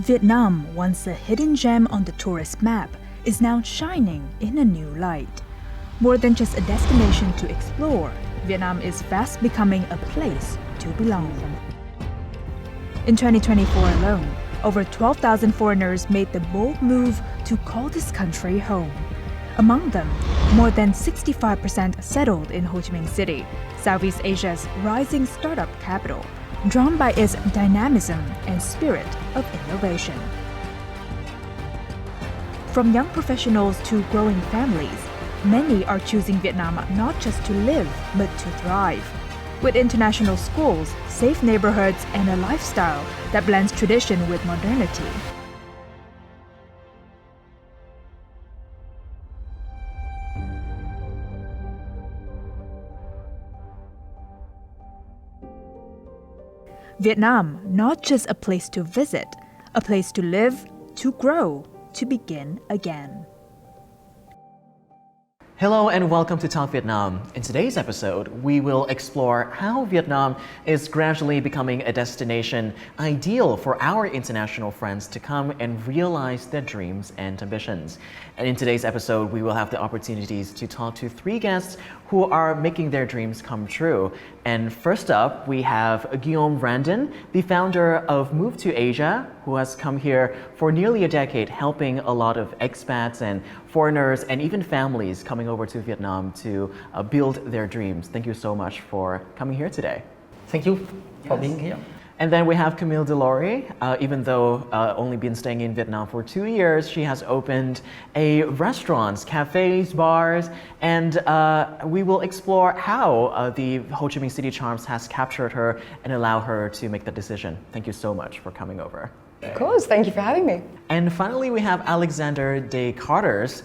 Vietnam, once a hidden gem on the tourist map, is now shining in a new light. More than just a destination to explore, Vietnam is fast becoming a place to belong. In 2024 alone, over 12,000 foreigners made the bold move to call this country home. Among them, more than 65% settled in Ho Chi Minh City, Southeast Asia's rising startup capital, drawn by its dynamism and spirit of innovation. From young professionals to growing families, many are choosing Vietnam not just to live, but to thrive. With international schools, safe neighborhoods, and a lifestyle that blends tradition with modernity. Vietnam, not just a place to visit, a place to live, to grow, to begin again. Hello and welcome to Talk Vietnam. In today's episode, we will explore how Vietnam is gradually becoming a destination ideal for our international friends to come and realize their dreams and ambitions. And in today's episode, we will have the opportunities to talk to three guests who are making their dreams come true. And first up, we have Guillaume Randon, the founder of Move to Asia, who has come here for nearly a decade, helping a lot of expats and foreigners and even families coming over to Vietnam to build their dreams. Thank you so much for coming here today. Thank you for being here. And then we have Camille Delory. Even though only been staying in Vietnam for 2 years, she has opened a restaurants, cafes, bars, and we will explore how the Ho Chi Minh City charms has captured her and allow her to make that decision. Thank you so much for coming over. Of course, thank you for having me. And finally, we have Alexander De Carters,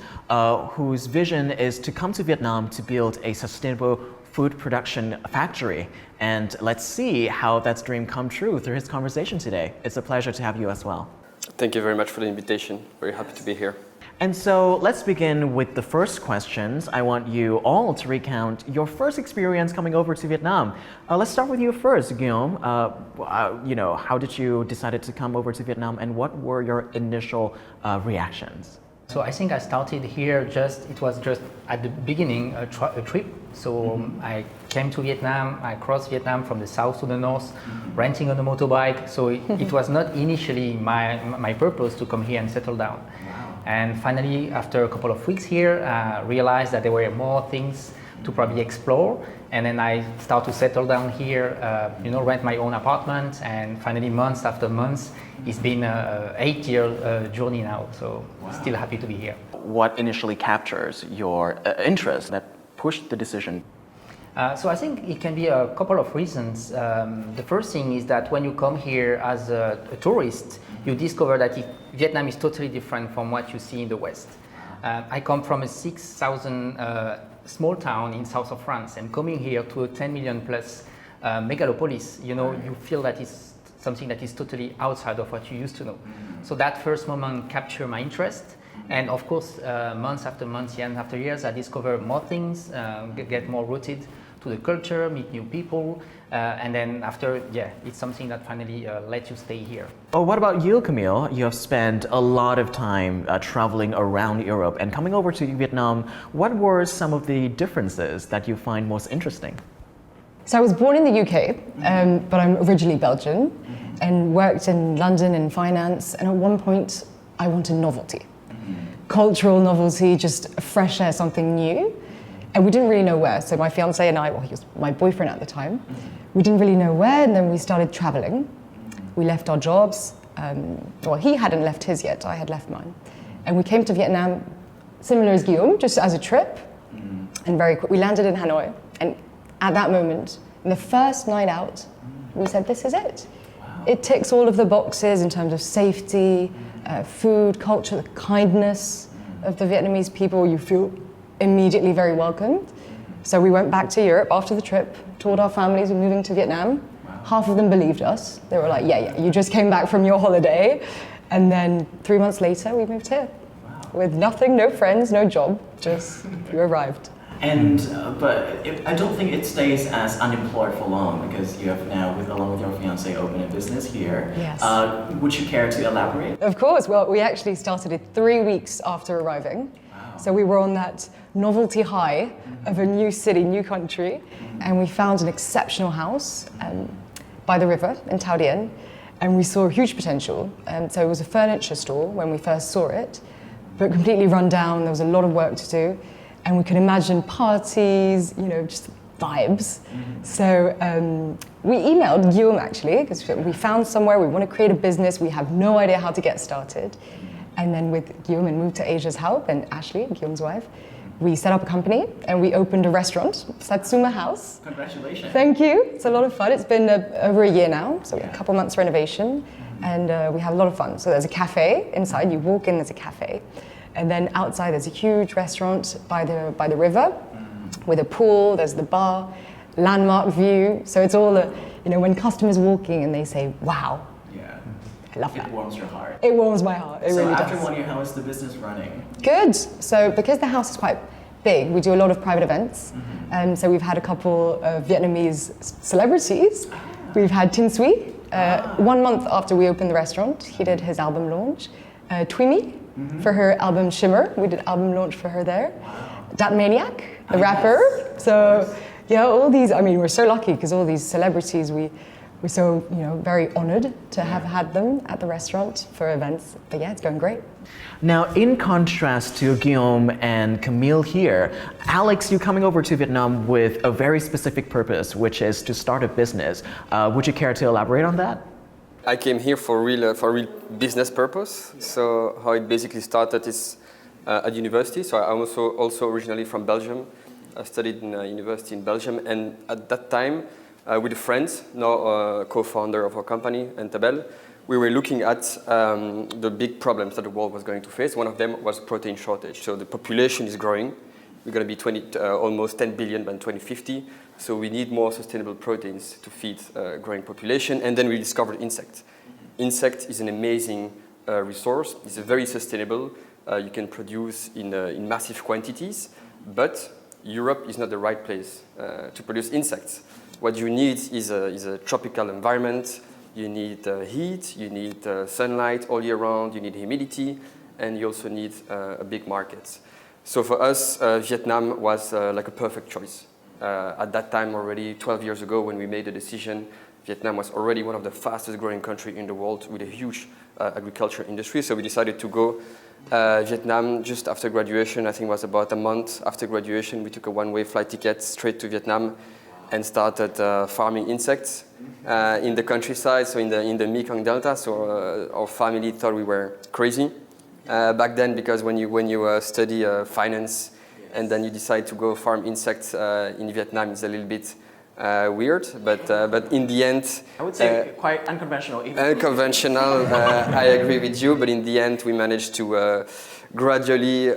whose vision is to come to Vietnam to build a sustainable food production factory. And let's see how that dream come true through his conversation today. It's a pleasure to have you as well. Thank you very much for the invitation. Very happy to be here. And so let's begin with the first questions. I want you all to recount your first experience coming over to Vietnam. Let's start with you first, Guillaume. How did you decide to come over to Vietnam and what were your initial reactions? So I think I started here it was just at the beginning a trip. So I came to Vietnam, I crossed Vietnam from the south to the north, renting on a motorbike. So it was not initially my purpose to come here and settle down. Wow. And finally, after a couple of weeks here, I realized that there were more things to probably explore. And then I start to settle down here, rent my own apartment. And finally, months after months, it's been an 8-year journey now. So Still happy to be here. What initially captures your interest that pushed the decision? So I think it can be a couple of reasons. The first thing is that when you come here as a tourist, you discover that Vietnam is totally different from what you see in the West. I come from a 6,000 small town in south of France, and coming here to a 10 million plus megalopolis, you feel that it's something that is totally outside of what you used to know. So that first moment captured my interest. And of course, months after months, years after years, I discover more things, get more rooted to the culture, meet new people. And then after, it's something that finally lets you stay here. Oh, what about you, Camille? You have spent a lot of time traveling around Europe and coming over to Vietnam. What were some of the differences that you find most interesting? So I was born in the UK, but I'm originally Belgian and worked in London in finance. And at one point, I wanted novelty. Cultural novelty, just fresh air, something new. And we didn't really know where. So my fiance and I, he was my boyfriend at the time, we didn't really know where, and then we started traveling. We left our jobs. He hadn't left his yet, I had left mine. And we came to Vietnam, similar as Guillaume, just as a trip. And very quick, we landed in Hanoi. And at that moment, in the first night out, we said, this is it. Wow. It ticks all of the boxes in terms of safety, food, culture, the kindness of the Vietnamese people. You feel immediately very welcomed. So we went back to Europe after the trip, told our families we're moving to Vietnam. Wow. Half of them believed us. They were like, yeah, you just came back from your holiday. And then 3 months later, we moved here. Wow. With nothing, no friends, no job, just you arrived. I don't think it stays as unemployed for long because you have now, along with your fiance, opened a business here. Yes. Would you care to elaborate? Of course. Well, we actually started it 3 weeks after arriving. Wow. So we were on that novelty high of a new city, new country, and we found an exceptional house by the river in Taodien, and we saw huge potential. So it was a furniture store when we first saw it, but completely run down. There was a lot of work to do. And we could imagine parties, just vibes. So we emailed Guillaume actually, because we found somewhere, we want to create a business, we have no idea how to get started. And then with Guillaume and moved to Asia's help, and Ashley, Guillaume's wife, we set up a company and we opened a restaurant, Satsuma House. Congratulations. Thank you, it's a lot of fun. It's been over a year now, so a couple months renovation, and we have a lot of fun. So there's a cafe inside, you walk in, there's a cafe. And then outside there's a huge restaurant by the river with a pool, there's the bar, landmark view. So it's all, when customers walking and they say, wow. Yeah. I love that. It warms your heart. It warms my heart, it really does. So after 1 year, how is the business running? Good. So because the house is quite big, we do a lot of private events. So we've had a couple of Vietnamese celebrities. We've had Tin Sui. 1 month after we opened the restaurant, he did his album launch. Twimi. For her album Shimmer, we did album launch for her there. Wow. Dat Maniac, the rapper. Yes. So yeah, all these. I mean, we're so lucky because all these celebrities, we're so very honoured to have had them at the restaurant for events. But yeah, it's going great. Now, in contrast to Guillaume and Camille here, Alex, you're coming over to Vietnam with a very specific purpose, which is to start a business. Would you care to elaborate on that? I came here for real business purpose. So how it basically started is at university. So I'm also originally from Belgium. I studied in university in Belgium, and at that time, with a friend, now co-founder of our company, Tabel, we were looking at the big problems that the world was going to face. One of them was protein shortage. So the population is growing. We're going to be almost 10 billion by 2050. So we need more sustainable proteins to feed a growing population. And then we discovered insect. Insect is an amazing resource. It's very sustainable. You can produce in massive quantities. But Europe is not the right place to produce insects. What you need is a tropical environment. You need heat. You need sunlight all year round. You need humidity. And you also need a big market. So for us, Vietnam was like a perfect choice. At that time already, 12 years ago, when we made the decision, Vietnam was already one of the fastest growing countries in the world with a huge agriculture industry. So we decided to go Vietnam just after graduation. I think it was about a month after graduation. We took a one-way flight ticket straight to Vietnam and started farming insects in the countryside, so in the Mekong Delta. So our family thought we were crazy back then, because when you study finance, and then you decide to go farm insects in Vietnam, it's a little bit weird, but in the end... I would say quite unconventional. Unconventional, I agree with you, but in the end we managed to gradually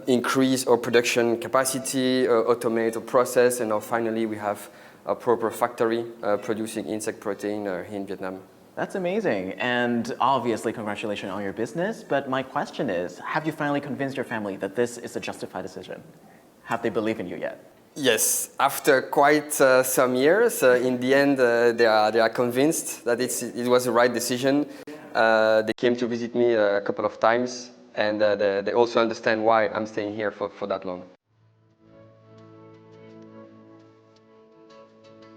increase our production capacity, automate our process, and now finally we have a proper factory producing insect protein here in Vietnam. That's amazing, and obviously congratulations on your business, but my question is, have you finally convinced your family that this is a justified decision? Have they believed in you yet? Yes, after quite some years, in the end they are convinced that it was the right decision. They came to visit me a couple of times, and they also understand why I'm staying here for that long.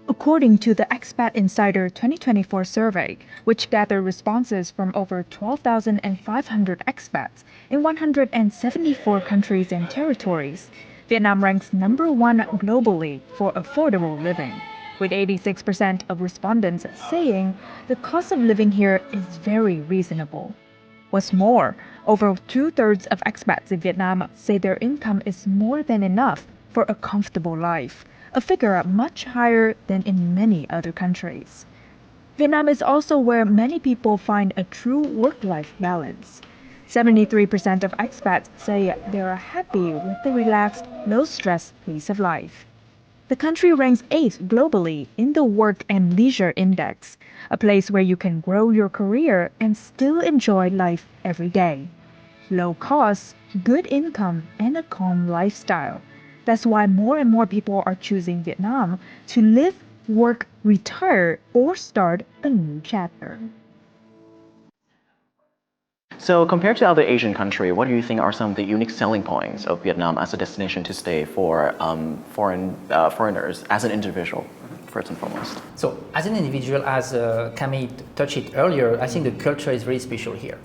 According to the Expat Insider 2024 survey, which gathered responses from over 12,500 expats in 174 countries and territories, Vietnam ranks #1 globally for affordable living, with 86% of respondents saying the cost of living here is very reasonable. What's more, over 2/3 of expats in Vietnam say their income is more than enough for a comfortable life, a figure much higher than in many other countries. Vietnam is also where many people find a true work-life balance. 73% of expats say they are happy with the relaxed, low-stress pace of life. The country ranks 8th globally in the Work and Leisure Index, a place where you can grow your career and still enjoy life every day. Low costs, good income, and a calm lifestyle. That's why more and more people are choosing Vietnam to live, work, retire, or start a new chapter. So compared to other Asian countries, what do you think are some of the unique selling points of Vietnam as a destination to stay for foreigners as an individual, first and foremost? So, as an individual, as Camille touched it earlier, I think the culture is very special here.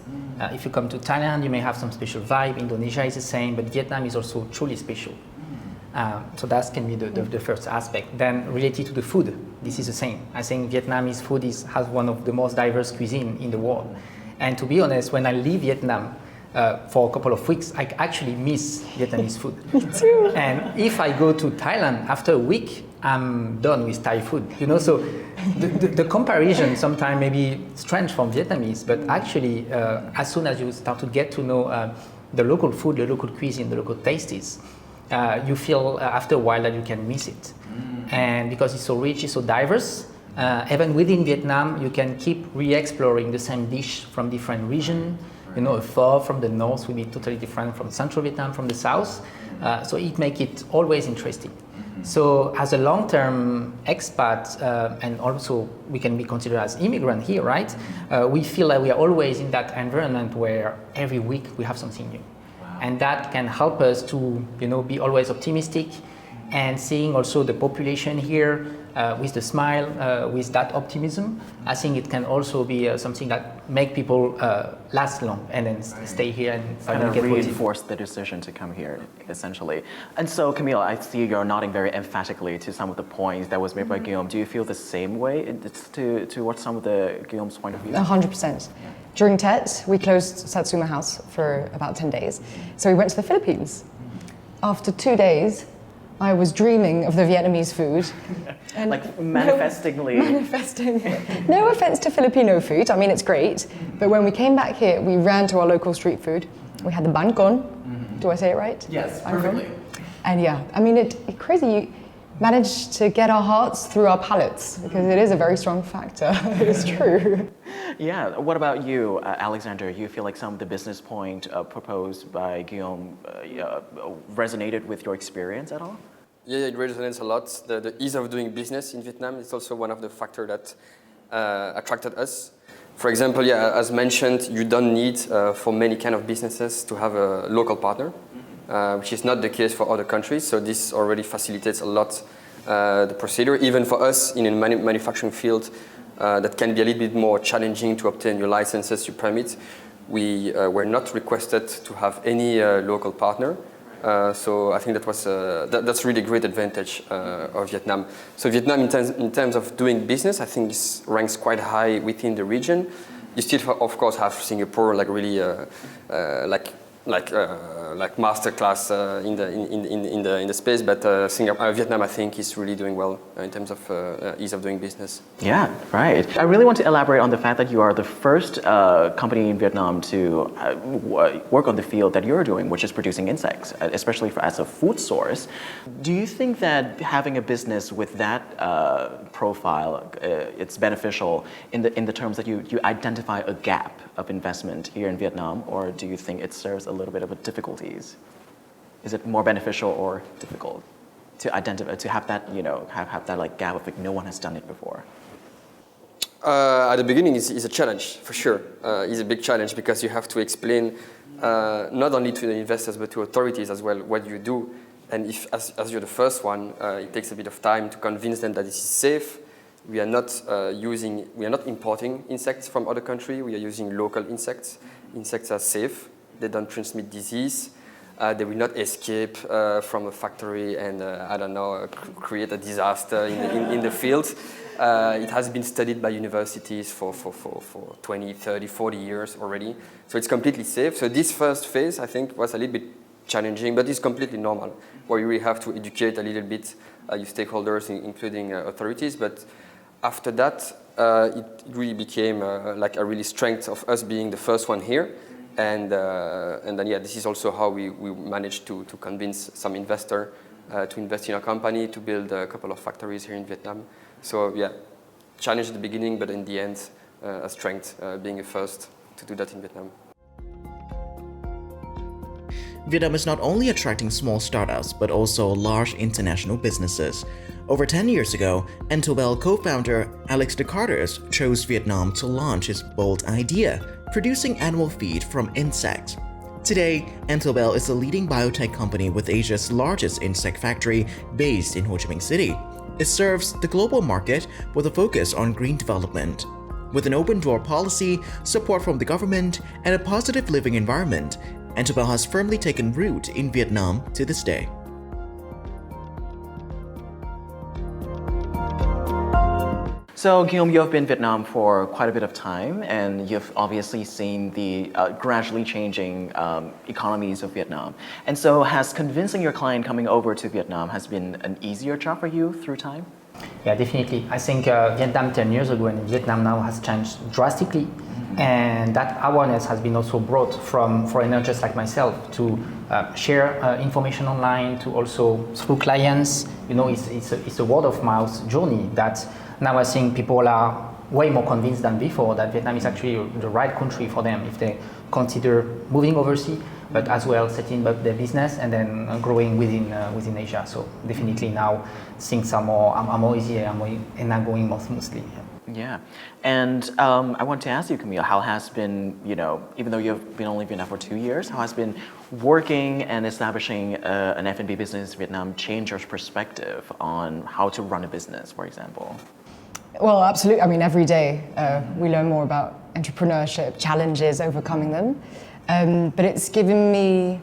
If you come to Thailand, you may have some special vibe. Indonesia is the same, but Vietnam is also truly special. So that can be the first aspect. Then related to the food, this is the same. I think Vietnamese food has one of the most diverse cuisine in the world. And to be honest, when I leave Vietnam for a couple of weeks, I actually miss Vietnamese food. Me too. And if I go to Thailand after a week, I'm done with Thai food. So the comparison sometimes may be strange from Vietnamese, but actually, as soon as you start to get to know the local food, the local cuisine, the local tastes, you feel after a while that you can miss it. And because it's so rich, it's so diverse, even within Vietnam, you can keep re-exploring the same dish from different regions. A pho from the north will be totally different from central Vietnam, from the south. So it makes it always interesting. So as a long-term expat, and also we can be considered as immigrant here, right? We feel like we are always in that environment where every week we have something new. And that can help us to, be always optimistic and seeing also the population here with the smile, with that optimism. I think it can also be something that make people last long and then stay here and finally get reinforce the decision to come here, essentially. And so, Camille, I see you're nodding very emphatically to some of the points that was made by Guillaume. Do you feel the same way towards some of Guillaume's point of view? 100%. During Tet, we closed Satsuma House for about 10 days. So we went to the Philippines. After 2 days, I was dreaming of the Vietnamese food. And Manifesting. No offense to Filipino food. I mean, it's great. But when we came back here, we ran to our local street food. We had the banh con. Do I say it right? Yes, perfectly. And yeah, I mean, it's crazy. You managed to get our hearts through our palates, because it is a very strong factor. It's true. Yeah. What about you, Alexander? You feel like some of the business point proposed by Guillaume resonated with your experience at all? Yeah, it resonates a lot. The ease of doing business in Vietnam is also one of the factors that attracted us. For example, as mentioned, you don't need for many kind of businesses to have a local partner, which is not the case for other countries. So this already facilitates a lot the procedure. Even for us in a manufacturing field, that can be a little bit more challenging to obtain your licenses, your permits. We were not requested to have any local partner. So I think that's really a great advantage of Vietnam. So Vietnam, in terms of doing business, I think ranks quite high within the region. You still, of course, have Singapore, like really, like masterclass in the space. But Vietnam, I think, is really doing well in terms of ease of doing business. Yeah, right. I really want to elaborate on the fact that you are the first company in Vietnam to work on the field that you're doing, which is producing insects, especially as a food source. Do you think that having a business with that profile, it's beneficial in the terms that you identify a gap of investment here in Vietnam, or do you think it serves a little bit of a difficulties? Is it more beneficial or difficult to identify, to have that, have that like gap of like no one has done it before? At the beginning, it's a challenge for sure. It's a big challenge because you have to explain not only to the investors but to authorities as well what you do. And if, as you're the first one, it takes a bit of time to convince them that this is safe. We are not importing insects from other countries. We are using local insects. Insects are safe. They don't transmit disease. They will not escape from a factory and, create a disaster in the field. It has been studied by universities for 20, 30, 40 years already. So it's completely safe. So this first phase, I think, was a little bit challenging, but it's completely normal, where you really have to educate a little bit your stakeholders, including authorities. But after that, it really became like a really strength of us being the first one here. And then, this is also how we managed to convince some investor to invest in our company, to build a couple of factories here in Vietnam. So, challenge at the beginning, but in the end, a strength, being a first to do that in Vietnam. Vietnam is not only attracting small startups, but also large international businesses. Over 10 years ago, Entobel co-founder Alex de Carters chose Vietnam to launch his bold idea, producing animal feed from insects. Today, Entobel is the leading biotech company with Asia's largest insect factory based in Ho Chi Minh City. It serves the global market with a focus on green development. With an open-door policy, support from the government, and a positive living environment, Entobel has firmly taken root in Vietnam to this day. So, Guillaume, you have been in Vietnam for quite a bit of time, and you've obviously seen the gradually changing economies of Vietnam. And so, has convincing your client coming over to Vietnam has been an easier job for you through time? Yeah, definitely. I think Vietnam 10 years ago and Vietnam now has changed drastically. And that awareness has been also brought from foreigners just like myself to share information online, to also through clients. You know, it's a word of mouth journey that now I think people are way more convinced than before that Vietnam is actually the right country for them if they consider moving overseas, but as well setting up their business and then growing within Asia. So definitely now things are more easier and are going more smoothly. Yeah, and I want to ask you, Camille, how has been, even though you've been only been there for 2 years, how has been working and establishing an F&B business in Vietnam change your perspective on how to run a business, for example? Well, absolutely. I mean, every day we learn more about entrepreneurship, challenges, overcoming them. But it's given me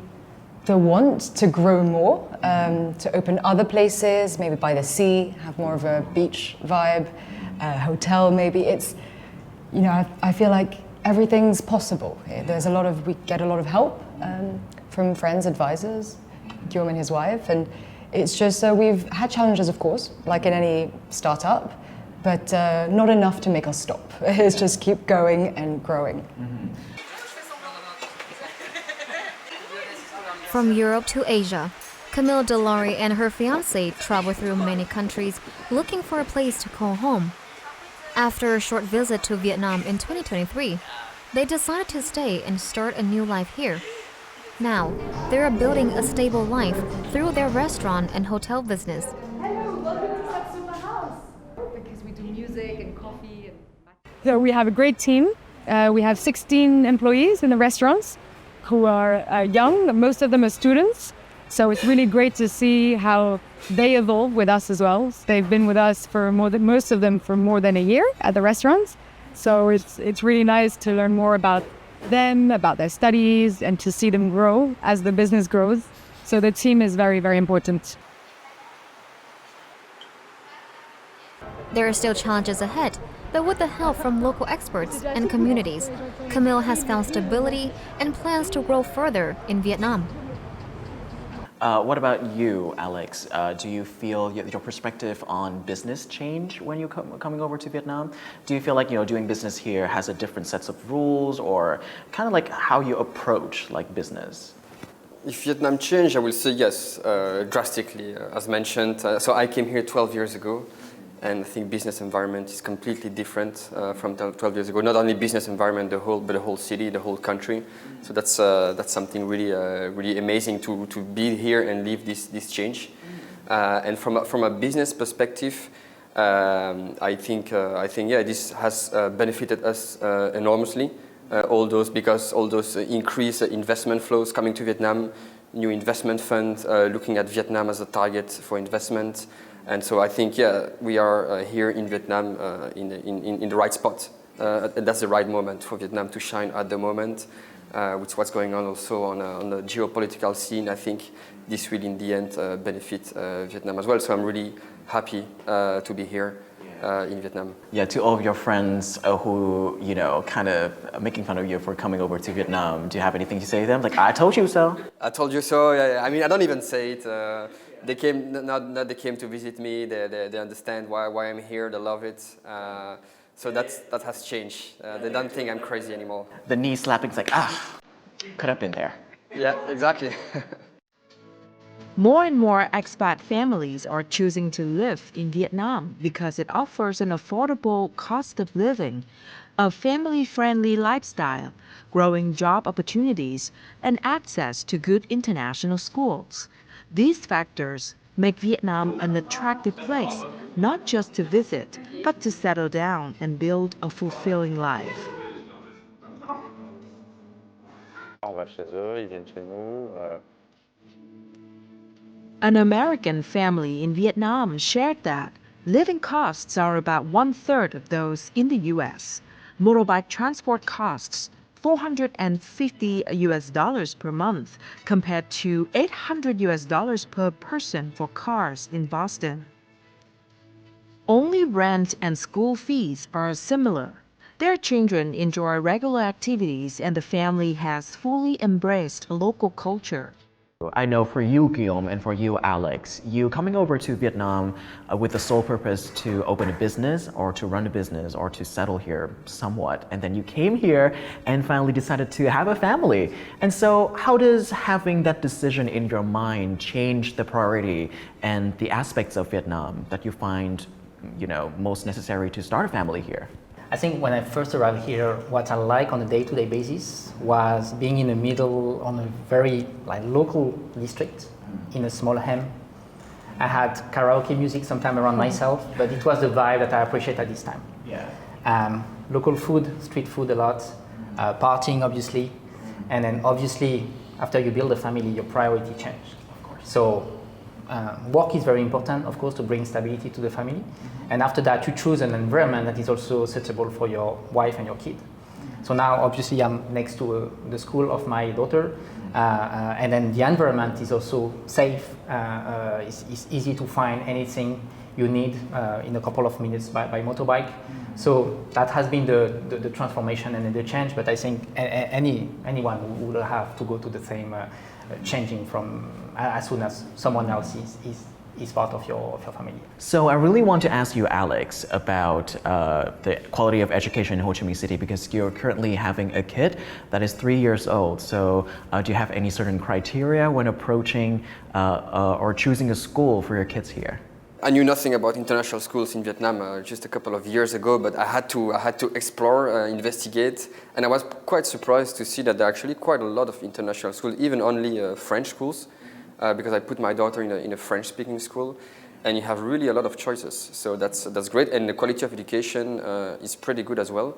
the want to grow more, to open other places, maybe by the sea, have more of a beach vibe, hotel maybe. It's, I feel like everything's possible. We get a lot of help from friends, advisors, Guillaume and his wife, and it's just we've had challenges, of course, like in any startup, but not enough to make us stop. It's just keep going and growing. Mm-hmm. From Europe to Asia, Camille Delary and her fiancé travel through many countries looking for a place to call home. After a short visit to Vietnam in 2023, they decided to stay and start a new life here. Now, they are building a stable life through their restaurant and hotel business. Hello, welcome to Satsuma House. Because we do music and coffee. So we have a great team. We have 16 employees in the restaurants who are young. Most of them are students. So it's really great to see how they evolve with us as well. They've been with us for most of them for more than a year at the restaurants. So it's really nice to learn more about them, about their studies, and to see them grow as the business grows. So the team is very, very important. There are still challenges ahead, but with the help from local experts and communities, Camille has found stability and plans to grow further in Vietnam. What about you, Alex? Do you feel your perspective on business change when you're coming over to Vietnam? Do you feel like doing business here has a different sets of rules, or kind of like how you approach business? If Vietnam changed, I will say yes, drastically, as mentioned. So I came here 12 years ago, and I think business environment is completely different from 12 years ago. Not only business environment, but the whole city, the whole country. So that's something really amazing to be here and live this change. And from a business perspective, I think this has benefited us enormously. Because all those increased investment flows coming to Vietnam, new investment funds looking at Vietnam as a target for investment. And so I think, we are here in Vietnam in the right spot. And that's the right moment for Vietnam to shine at the moment, with what's going on also on the geopolitical scene. I think this will in the end benefit Vietnam as well. So I'm really happy to be here in Vietnam. Yeah, to all of your friends who, kind of making fun of you for coming over to Vietnam, do you have anything to say to them? Like, I told you so. I told you so. Yeah. I mean, I don't even say it. They came they came to visit me. They understand why I'm here. They love it. So that has changed. They don't think I'm crazy anymore. The knee slapping's like, could have been there. Yeah, exactly. More and more expat families are choosing to live in Vietnam because it offers an affordable cost of living, a family-friendly lifestyle, growing job opportunities, and access to good international schools. These factors make Vietnam an attractive place, not just to visit, but to settle down and build a fulfilling life. On va chez eux, ils viennent chez nous. An American family in Vietnam shared that living costs are about 1/3 of those in the US. Motorbike transport costs $450 per month compared to $800 per person for cars in Boston. Only rent and school fees are similar. Their children enjoy regular activities and the family has fully embraced local culture. I know for you, Guillaume, and for you, Alex, you coming over to Vietnam with the sole purpose to open a business or to run a business or to settle here somewhat, and then you came here and finally decided to have a family. And so how does having that decision in your mind change the priority and the aspects of Vietnam that you find, most necessary to start a family here? I think when I first arrived here, what I like on a day-to-day basis was being in the middle on a very local district in a small hem. I had karaoke music sometime around myself, but it was the vibe that I appreciate at this time. Yeah. Local food, street food a lot, partying obviously, and then obviously after you build a family, your priority change. Of course. So work is very important, of course, to bring stability to the family. And after that, you choose an environment that is also suitable for your wife and your kid. So now, obviously, I'm next to the school of my daughter, and then the environment is also safe. It's easy to find anything you need in a couple of minutes by motorbike. So that has been the transformation and the change. But I think anyone would have to go to the same changing from as soon as someone else is part of your family. So I really want to ask you, Alex, about the quality of education in Ho Chi Minh City, because you're currently having a kid that is 3 years old. So do you have any certain criteria when approaching or choosing a school for your kids here? I knew nothing about international schools in Vietnam just a couple of years ago, but I had to explore, investigate, and I was quite surprised to see that there are actually quite a lot of international schools, even only French schools, because I put my daughter in a French-speaking school, and you have really a lot of choices. So that's great, and the quality of education is pretty good as well.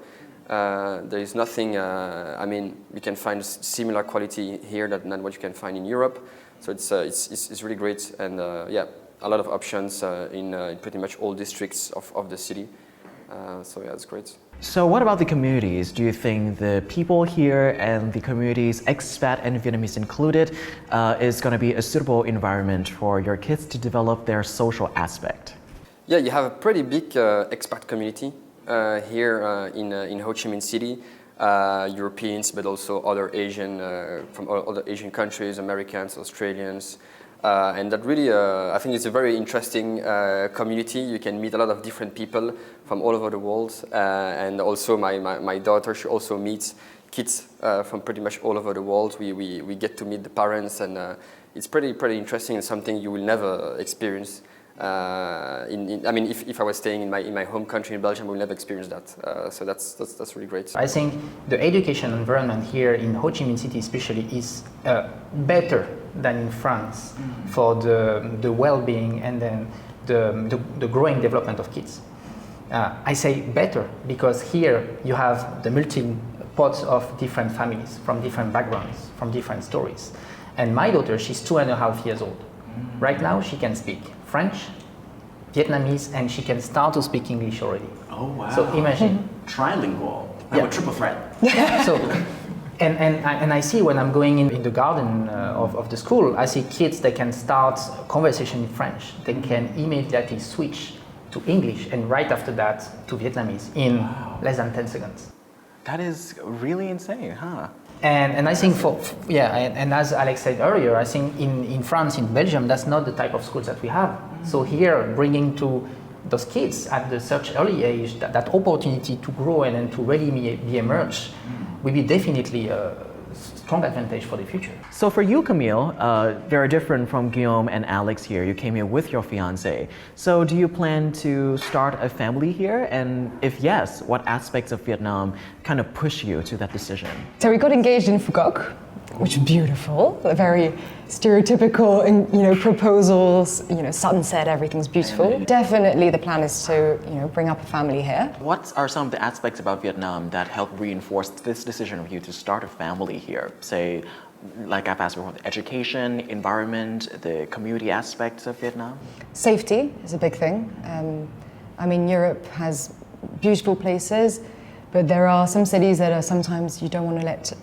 There is nothing. We can find similar quality here than what you can find in Europe. So it's really great, and a lot of options in pretty much all districts of the city. So yeah, it's great. So what about the communities? Do you think the people here and the communities, expat and Vietnamese included, is going to be a suitable environment for your kids to develop their social aspect? Yeah, you have a pretty big expat community here in Ho Chi Minh City. Europeans, but also other Asian, from other Asian countries, Americans, Australians. And that really, I think it's a very interesting community. You can meet a lot of different people from all over the world. And also my daughter, she also meets kids from pretty much all over the world. We get to meet the parents, and it's pretty interesting and something you will never experience. If I was staying in my home country in Belgium, we'll never experience that. So that's really great. I think the education environment here in Ho Chi Minh City especially is better than in France for the well-being and then the growing development of kids. I say better because here you have the melting pots of different families from different backgrounds, from different stories. And my daughter, she's 2.5 years old. Right now she can speak French, Vietnamese, and she can start to speak English already. Oh wow. So imagine. Trilingual. I have a triple threat. Yeah. So, and I see when I'm going in the garden of the school, I see kids that can start a conversation in French. They can immediately switch to English and right after that to Vietnamese in less than 10 seconds. That is really insane, huh? And I think and as Alex said earlier, I think in France, in Belgium, that's not the type of schools that we have. So here, bringing to those kids at such early age that opportunity to grow and to really be emerged will be definitely strong advantage for the future. So for you, Camille, very different from Guillaume and Alex here. You came here with your fiance. So do you plan to start a family here? And if yes, what aspects of Vietnam kind of push you to that decision? So we got engaged in Phuoc, which is beautiful. A very stereotypical, proposals. Sunset, everything's beautiful. Definitely, the plan is to, bring up a family here. What are some of the aspects about Vietnam that help reinforce this decision of you to start a family here? Say, like I've asked before, the education, environment, the community aspects of Vietnam? Safety is a big thing. Europe has beautiful places, but there are some cities that are sometimes you don't want to let,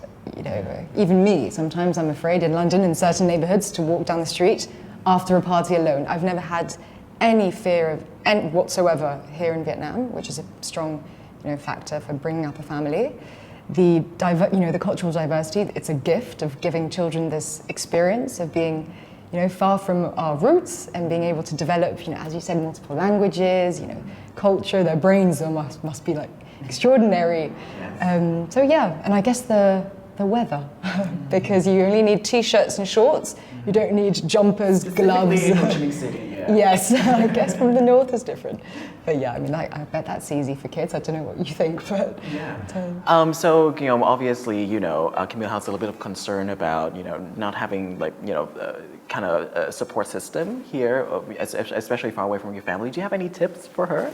even me, sometimes I'm afraid in London in certain neighborhoods to walk down the street after a party alone. I've never had any fear of any whatsoever here in Vietnam, which is a strong factor for bringing up a family. The cultural diversity, it's a gift of giving children this experience of being far from our roots and being able to develop, as you said, multiple languages, culture. Their brains must be like extraordinary. And I guess the weather, because you only need t-shirts and shorts. You don't need jumpers, gloves. In Ho Chi Minh City, yeah. Yes, I guess from the north is different. But I bet that's easy for kids. I don't know what you think, but... Yeah. So, Guillaume, obviously, Camille has a little bit of concern about, not having, kind of a support system here, especially far away from your family. Do you have any tips for her?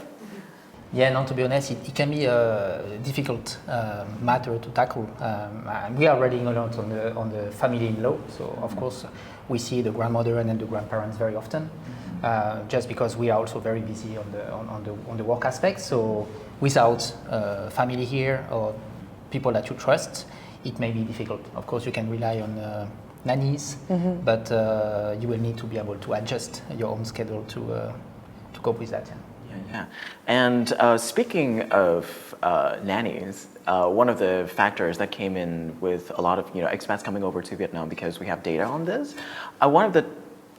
Yeah, no, to be honest, it can be a difficult matter to tackle. We are reading a lot on the family law, so of course we see the grandmother and then the grandparents very often, just because we are also very busy on the work aspect. So without family here or people that you trust, it may be difficult. Of course, you can rely on nannies, but you will need to be able to adjust your own schedule to cope with that. Yeah. And speaking of nannies, one of the factors that came in with a lot of expats coming over to Vietnam, because we have data on this, one of the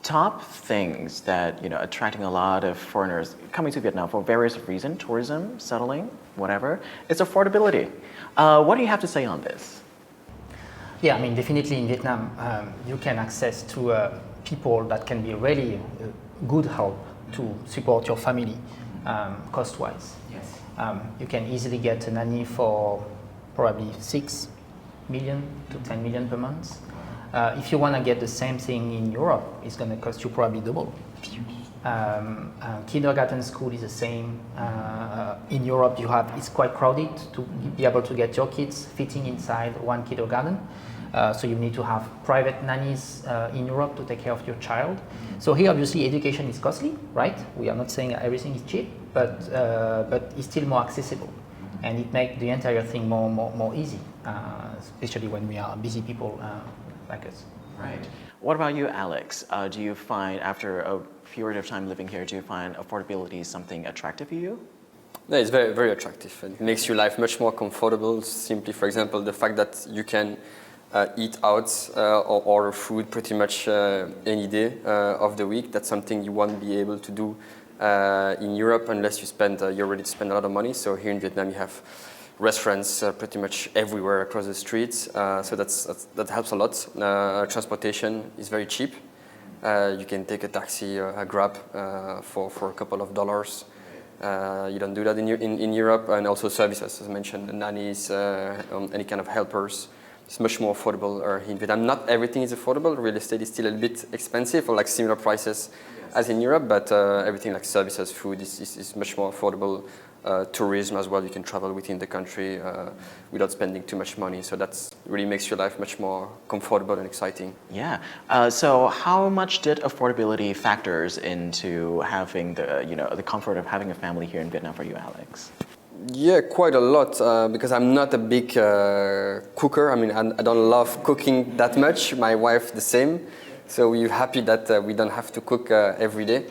top things that attracting a lot of foreigners coming to Vietnam for various reasons, tourism, settling, whatever, is affordability. What do you have to say on this? Yeah, definitely in Vietnam, you can access to people that can be really good help to support your family. Cost-wise. Yes. You can easily get a nanny for probably 6 million to 10 million per month. If you want to get the same thing in Europe, it's going to cost you probably double. Kindergarten school is the same. In Europe, it's quite crowded to be able to get your kids fitting inside one kindergarten. So you need to have private nannies in Europe to take care of your child. So here, obviously, education is costly, right? We are not saying everything is cheap, but it's still more accessible, and it makes the entire thing more easy, especially when we are busy people like us. Right. What about you, Alex? Do you find, after a period of time living here, do you find affordability something attractive to you? No, it's very, very attractive. It makes your life much more comfortable. Simply, for example, the fact that you can eat out or order food pretty much any day of the week. That's something you won't be able to do in Europe unless you're ready to spend a lot of money. So here in Vietnam, you have restaurants pretty much everywhere across the streets. So that helps a lot. Transportation is very cheap. You can take a taxi or a Grab for a couple of dollars. You don't do that in Europe. And also services, as I mentioned, the nannies, any kind of helpers. It's much more affordable in Vietnam. Not everything is affordable. Real estate is still a bit expensive, or like similar prices as in Europe, but everything like services, food is much more affordable. Tourism as well, you can travel within the country without spending too much money. So that really makes your life much more comfortable and exciting. Yeah. So how much did affordability factors into having the comfort of having a family here in Vietnam for you, Alex? Yeah, quite a lot, because I'm not a big cooker. I don't love cooking that much. My wife the same. So we're happy that we don't have to cook every day.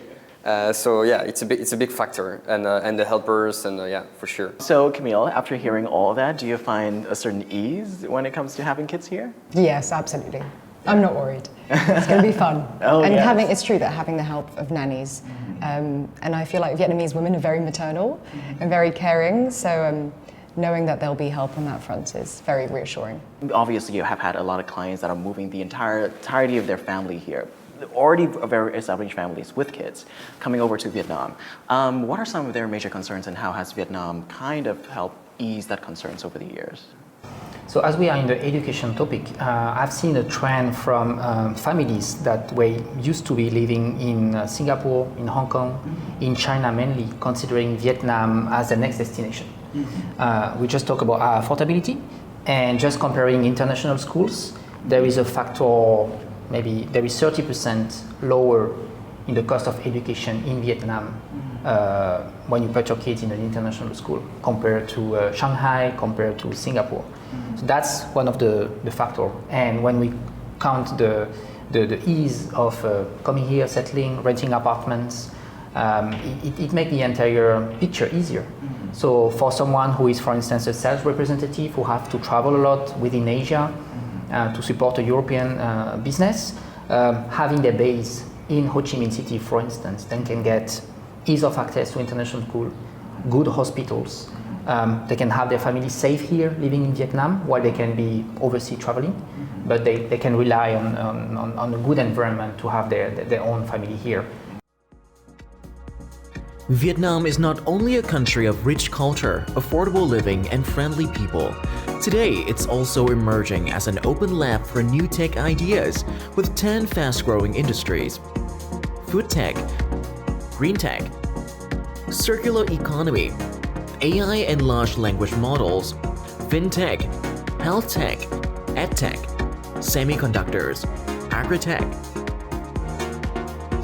So yeah, it's a big factor, and the helpers, and yeah, for sure. So Camille, after hearing all that, do you find a certain ease when it comes to having kids here? Yes, absolutely. I'm not worried. It's going to be fun. Yes. It's true that having the help of nannies, and I feel like Vietnamese women are very maternal and very caring. So knowing that there'll be help on that front is very reassuring. Obviously, you have had a lot of clients that are moving the entirety of their family here. Already very established families with kids coming over to Vietnam. What are some of their major concerns and how has Vietnam kind of helped ease that concerns over the years? So as we are in the education topic, I've seen a trend from families that were used to be living in Singapore, in Hong Kong, in China mainly, considering Vietnam as the next destination. We just talk about affordability and just comparing international schools, there is a factor, maybe there is 30% lower in the cost of education in Vietnam when you put your kids in an international school compared to Shanghai, compared to Singapore. So that's one of the factors. And when we count the ease of coming here, settling, renting apartments, it makes the entire picture easier. So for someone who is, for instance, a sales representative who have to travel a lot within Asia to support a European business, having their base in Ho Chi Minh City, for instance, then can get ease of access to international school, good hospitals. They can have their family safe here, living in Vietnam, while they can be overseas traveling, but they can rely on a good environment to have their own family here. Vietnam is not only a country of rich culture, affordable living, and friendly people. Today, it's also emerging as an open lab for new tech ideas with 10 fast-growing industries: food tech, green tech, circular economy, AI and large language models, fintech, health tech, edtech, semiconductors, agritech,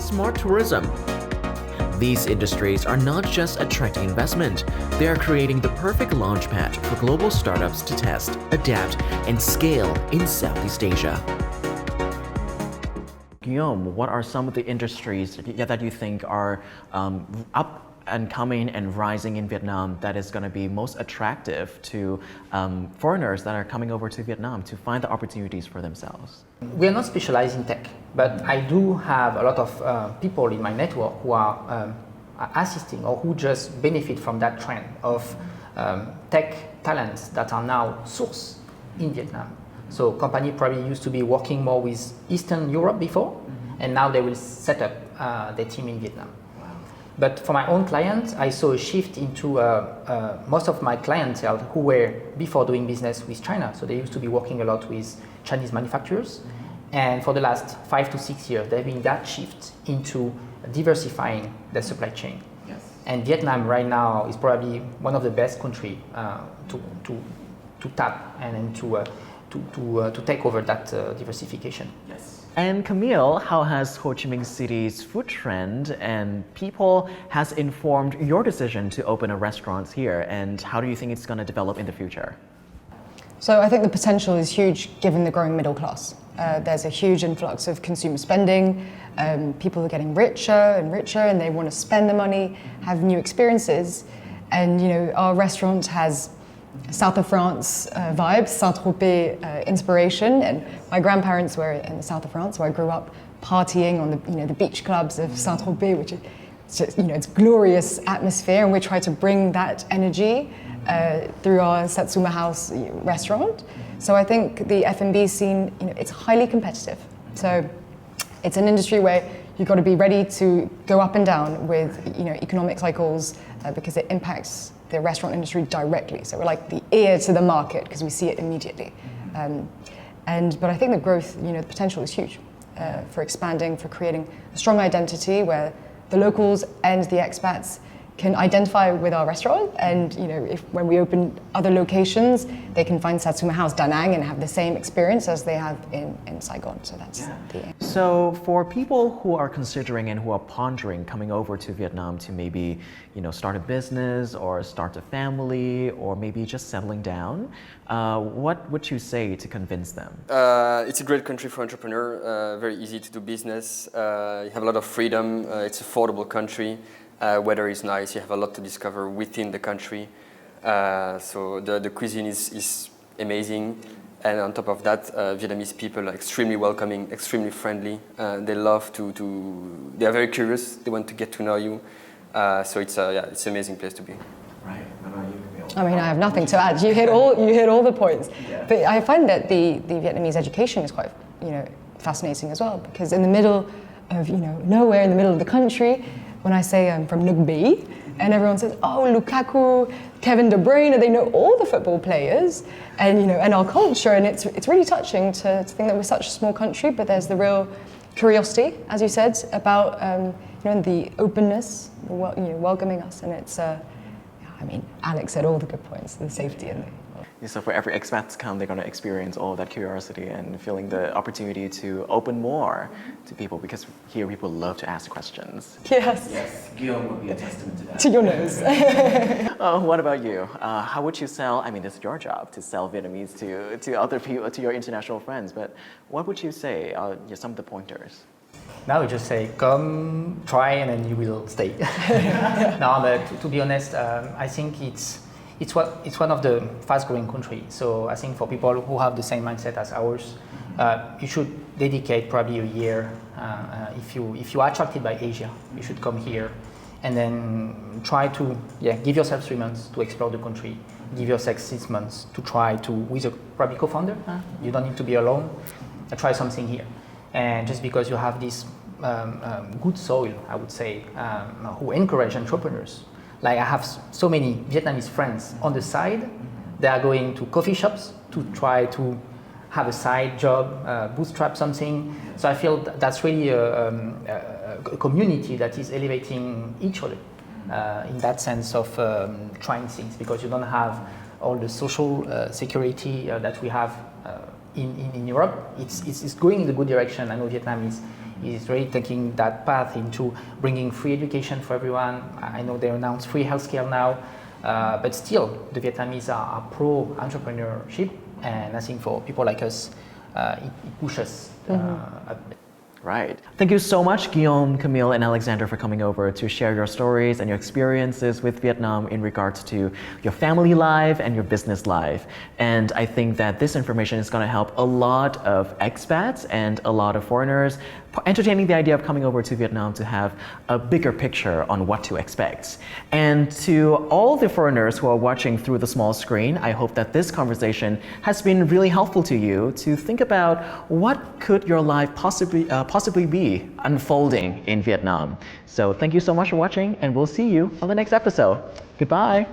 smart tourism. These industries are not just attracting investment, they are creating the perfect launchpad for global startups to test, adapt, and scale in Southeast Asia. Guillaume, what are some of the industries that you think are up and coming and rising in Vietnam that is going to be most attractive to foreigners that are coming over to Vietnam to find the opportunities for themselves? We are not specialized in tech, but I do have a lot of people in my network who are assisting or who just benefit from that trend of tech talents that are now sourced in Vietnam. So company probably used to be working more with Eastern Europe before, and now they will set up their team in Vietnam. But for my own clients, I saw a shift into most of my clientele who were before doing business with China. So they used to be working a lot with Chinese manufacturers. And for the last 5 to 6 years, there has been that shift into diversifying the supply chain. Yes. And Vietnam right now is probably one of the best countries to tap and to take over that diversification. Yes. And Camille, how has Ho Chi Minh City's food trend and people has informed your decision to open a restaurant here, and how do you think it's going to develop in the future? So I think the potential is huge given the growing middle class. There's a huge influx of consumer spending. People are getting richer and they want to spend the money, have new experiences. And you know, our restaurant has South of France vibes, Saint-Tropez inspiration, and my grandparents were in the south of France, so I grew up partying on the beach clubs of Saint-Tropez, which is just, it's glorious atmosphere, and we try to bring that energy through our Satsuma House restaurant. So I think the F&B scene, it's highly competitive. So it's an industry where you've got to be ready to go up and down with economic cycles because it impacts the restaurant industry directly. So we're like the ear to the market because we see it immediately. But I think the growth, the potential is huge for expanding, for creating a strong identity where the locals and the expats can identify with our restaurant, and when we open other locations, they can find Satsuma House Da Nang and have the same experience as they have in Saigon. So that's the aim. So for people who are considering and who are pondering coming over to Vietnam to maybe start a business or start a family or maybe just settling down, what would you say to convince them? It's a great country for entrepreneur, very easy to do business. You have a lot of freedom. It's an affordable country. Weather is nice. You have a lot to discover within the country. So the cuisine is amazing. And on top of that, Vietnamese people are extremely welcoming, extremely friendly. They love they are very curious. They want to get to know you. So it's an amazing place to be. Right. What about you, Camille? I mean, I have nothing to add. You hit all the points. Yeah. But I find that the Vietnamese education is quite, fascinating as well, because in the middle of, nowhere in the middle of the country, when I say I'm from nước B, and everyone says, oh, Lukaku, Kevin De Bruyne, they know all the football players, and and our culture, and it's really touching to think that we're such a small country, but there's the real curiosity, as you said, about the openness, welcoming us, and it's. Alex said all the good points, the safety and So for every expat to come, they're going to experience all that curiosity and feeling the opportunity to open more to people, because here people love to ask questions. Yes. Yes, Guillaume will be a testament to that. To your nose. What about you? How would you sell, this is your job to sell Vietnamese to other people, to your international friends, but what would you say are some of the pointers? Now we just say, come, try, and then you will stay. No, but to be honest, I think it's one of the fast-growing countries. So I think for people who have the same mindset as ours, you should dedicate probably a year. If you are attracted by Asia, you should come here, and then try to give yourself 3 months to explore the country. Give yourself 6 months to try to, with a probably co-founder. You don't need to be alone. Try something here. And just because you have this good soil, I would say, who encourage entrepreneurs. Like I have so many Vietnamese friends on the side. They are going to coffee shops to try to have a side job, bootstrap something. So I feel that's really a community that is elevating each other in that sense of trying things, because you don't have all the social security that we have in Europe. It's going in the good direction. I know Vietnam is really taking that path into bringing free education for everyone. I know they announced free healthcare now, but still the Vietnamese are pro entrepreneurship, and I think for people like us, it pushes a bit. Right. Thank you so much, Guillaume, Camille, and Alexander, for coming over to share your stories and your experiences with Vietnam in regards to your family life and your business life. And I think that this information is going to help a lot of expats and a lot of foreigners entertaining the idea of coming over to Vietnam to have a bigger picture on what to expect. And to all the foreigners who are watching through the small screen, I hope that this conversation has been really helpful to you to think about what could your life possibly be unfolding in Vietnam. So thank you so much for watching, and we'll see you on the next episode. Goodbye.